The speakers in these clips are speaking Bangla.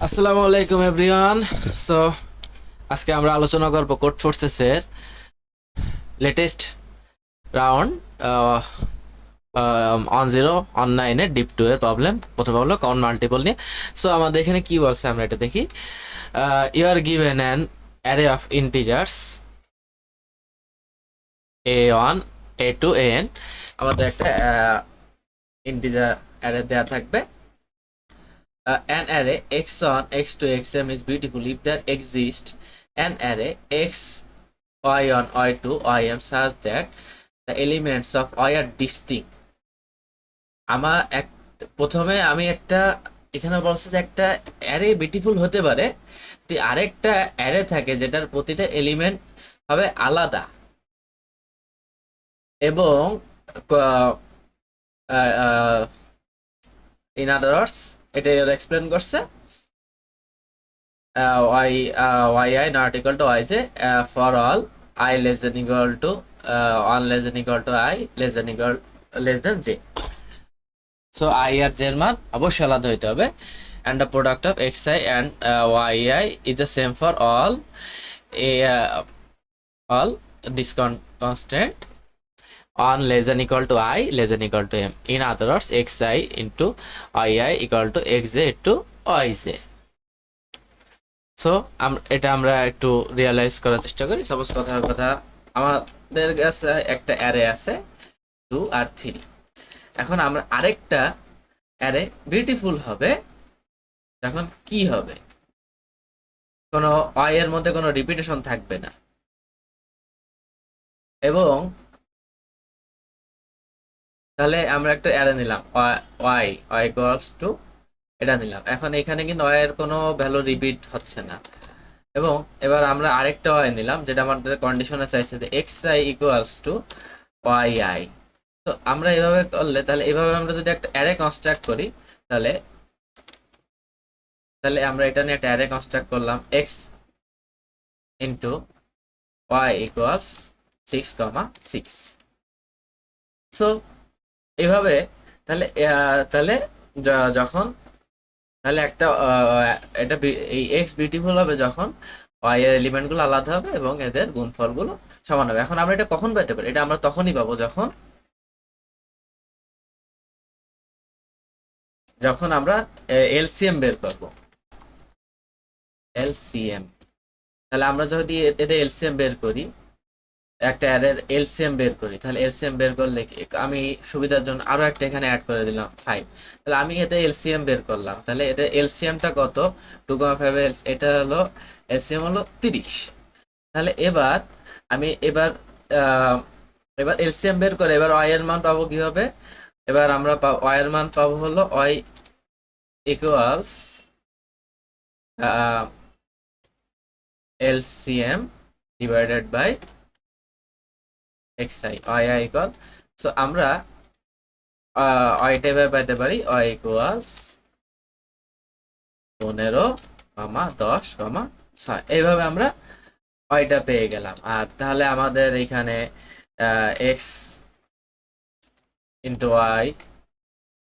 আসসালামু আলাইকুম এভরিওয়ান। সো আজকে আমরা আলোচনা করব কোড ফোর্সেসের latest round one zero one নাইনের ডিপ টু এর প্রবলেম। প্রথমে হলো কাউন্ট মাল্টিপল নিয়ে। সো আমাদের এখানে কি বলছে আমরা এটা দেখি। You are given an array of integers a1 a2 an। আমাদের একটা ইন্টিজার অ্যারে দেওয়া থাকবে। An array x1 x2 xm is beautiful if there exists an array x y1 y2 ym such that the elements of y are distinct। আমার এক প্রথমে আমি একটা এখানে বলছে যে একটা অ্যারে বিউটিফুল হতে পারে যদি আরেকটা অ্যারে থাকে যেটার প্রতিটা এলিমেন্ট হবে আলাদা এবং ইন আদার ওয়ার্ডস এটা এক্সপ্লেন করছে yi not equal to yj for all I less than equal to 1 less than equal to I less than equal less than j। so I R j এর মান অবশ্যই আলাদা হইতে হবে and the product of xi and yi is the same for all this constant on less than equal to I less than equal to m। in other words xi into yi equal to xj into yj। So এটা আমরা একটু রিয়ালাইজ করার চেষ্টা করি। সাপোজ কথার কথা আমাদের কাছে একটা অ্যারে আছে 2 আর 3। এখন আমরা আরেকটা অ্যারে বিউটিফুল হবে যখন কি হবে কোনো y এর মধ্যে কোনো রিপিটেশন থাকবে না এবং তাহলে আমরা একটা অ্যারে নিলাম y ইকুয়ালস টু এটা নিলাম। এখন এখানে কিন্তু y এর কোনো ভ্যালু রিপিট হচ্ছে না এবং এবার আমরা আরেকটা y নিলাম যেটা আমাদের কন্ডিশনে চাইছে যে xi ইকুয়ালস টু yi। তো আমরা এভাবে করলে তাহলে এভাবে আমরা যদি একটা অ্যারে কনস্ট্রাক্ট করি তাহলে তাহলে আমরা এটা নিয়ে একটা অ্যারে কনস্ট্রাক্ট করলাম x into y equals 6,6। So এভাবে তাহলে তাহলে যখন তাহলে একটা এটা এই x বিউটিফুল হবে যখন y এর এলিমেন্টগুলো আলাদা হবে এবং এদের গুণফলগুলো সমান হবে। এখন আমরা এটা কখন পেতে পারি? এটা আমরা তখনই পাবো যখন আমরা এলসিএম বের করব। এলসিএম তাহলে আমরা যদি এদের এলসিএম বের করি একটা অ্যারের এলসিএম বের করি তাহলে এলসিএম বের করলে আমি সুবিধার জন্য আরো একটা এখানে অ্যাড করে দিলাম 5। তাহলে আমি এতে এলসিএম বের করলাম তাহলে এদের এলসিএমটা কত 2,5 এটা হলো এলসিএম হলো 30। তাহলে এবার আমি এবার এলসিএম বের করে এবার ওয়াই এর মান পাবো কিভাবে? এবার আমরা ওয়াই এর মান পাবো হলো Y equals LCM divided by xi yi equal. So আমরা ওয়াইটা এভাবে পাইতে পারি y ইকুয়ালস 15,10,6 এইভাবে আমরা ওয়াইটা পেয়ে গেলাম। আর তাহলে আমাদের এখানে x ইন্টু y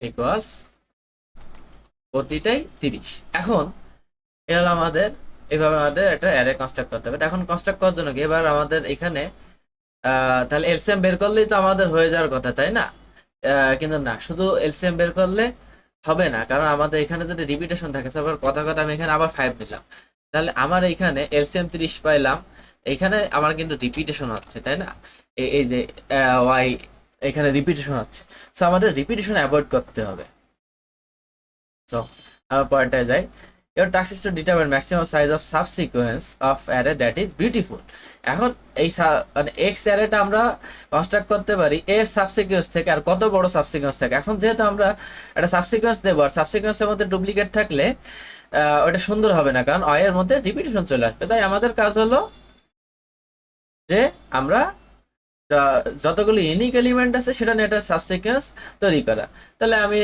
ইকুয়ালস প্রতিটাই 30। এখন এ হলো আমাদের এভাবে আমাদের একটা অ্যারে কনস্ট্রাক্ট করতে হবে। এখন কনস্ট্রাক্ট করার জন্য কি এবার আমাদের এখানে তাহলে এলসিএম বের করলেই তো আমাদের হয়ে যাওয়ার কথা তাই না? কিন্তু না, শুধু এলসিএম বের করলে হবে না কারণ আমাদের এখানে যদি রিপিটেশন থাকে তারপর কথা কথা আমি এখানে আবার 5 নিলাম তাহলে আমার এইখানে এলসিএম 30 পাইলাম। এইখানে আমার কিন্তু রিপিটেশন হচ্ছে তাই না? এই যে ওয়াই এখানে রিপিটেশন হচ্ছে। সো আমাদের রিপিটেশন অ্যাভয়েড করতে হবে। সো আমার পরেরটায় যাই। Your task is to determine maximum size of subsequence of array that is beautiful। এখন এই মানে x অ্যারেটা আমরা কনস্ট্রাক্ট করতে পারি এর সাবসিকুয়েন্স থেকে আর কত বড় সাবসিকুয়েন্স থেকে। এখন যেহেতু আমরা একটা সাবসিকুয়েন্স দেবো আর সাবসিকুয়েন্সের মধ্যে ডুপ্লিকেট থাকলে ওটা সুন্দর হবে না কারণ অয় এর মধ্যে রিপিটেশন চলে আসবে। তাই আমাদের কাজ হলো যে আমরা যতগুলো ইউনিক এলিমেন্ট আছে সেটা নিয়ে একটা সাবসিকুয়েন্স তৈরি করা। তাহলে আমি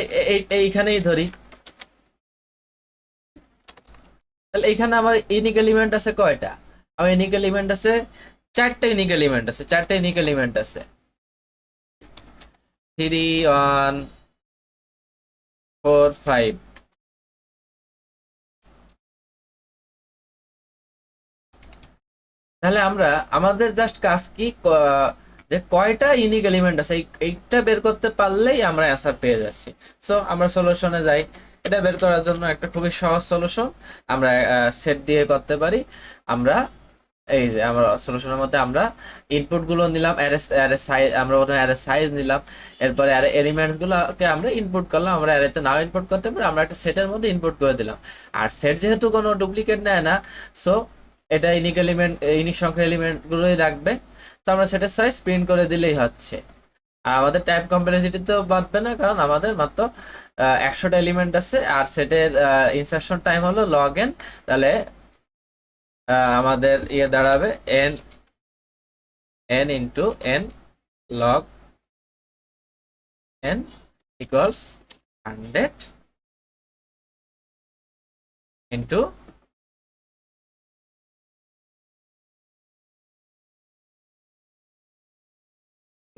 এইখানেই ধরি তাহলে এখানে আমার ইউনিক এলিমেন্ট আছে কয়টা? আমার ইউনিক এলিমেন্ট আছে 4টা ইউনিক এলিমেন্ট আছে 4টা ইউনিক এলিমেন্ট আছে 3 1 4 5 তাহলে আমরা আমাদের জাস্ট কাজ কি যে কয়টা ইউনিক এলিমেন্ট আছে এইটা বের করতে পারলেই আমরা অ্যান্সার পেয়ে যাচ্ছি। সো আমরা সলিউশনে যাই। এটা বের করার জন্য একটা খুবই সহজ সলিউশন আমরা সেট দিয়ে করতে পারি। আমরা এই যে আমরা সলিউশনের মধ্যে আমরা ইনপুট গুলো নিলাম, অ্যারে সাইজ, আমরা প্রথমে অ্যারে সাইজ নিলাম, এরপরে অ্যারে এলিমেন্টস গুলোকে আমরা ইনপুট করলাম। আমরা অ্যারেতে নাও ইনপুট করতে পারি, আমরা একটা সেটের মধ্যে ইনপুট করে দিলাম। আর সেট যেহেতু কোনো ডুপ্লিকেট নেয় না, সো এটা ইউনিক এলিমেন্ট, ইউনিক সংখ্যা এলিমেন্ট গুলোই রাখবে। তো আমরা সেটের সাইজ প্রিন্ট করে দিলেই হচ্ছে। আর আমাদের টাইপ কমপ্লেক্সিটি তো বাড়বে না, কারণ আমাদের মাত্র 100টা এলিমেন্ট আছে, আর সেটের ইনসারশন টাইম হলো log n। তাহলে আমাদের ইয়ে দাঁড়াবে n into n log n equals 100 into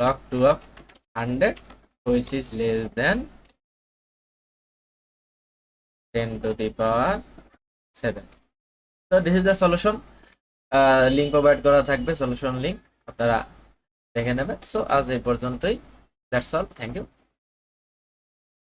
log 2 of 100 which is less than 10 to the power 7. So this is the solution. Link provide করা থাকবে, সলিউশন লিঙ্ক, আপনারা দেখে নেবেন। সো আজ এই পর্যন্তই। That's all, thank you.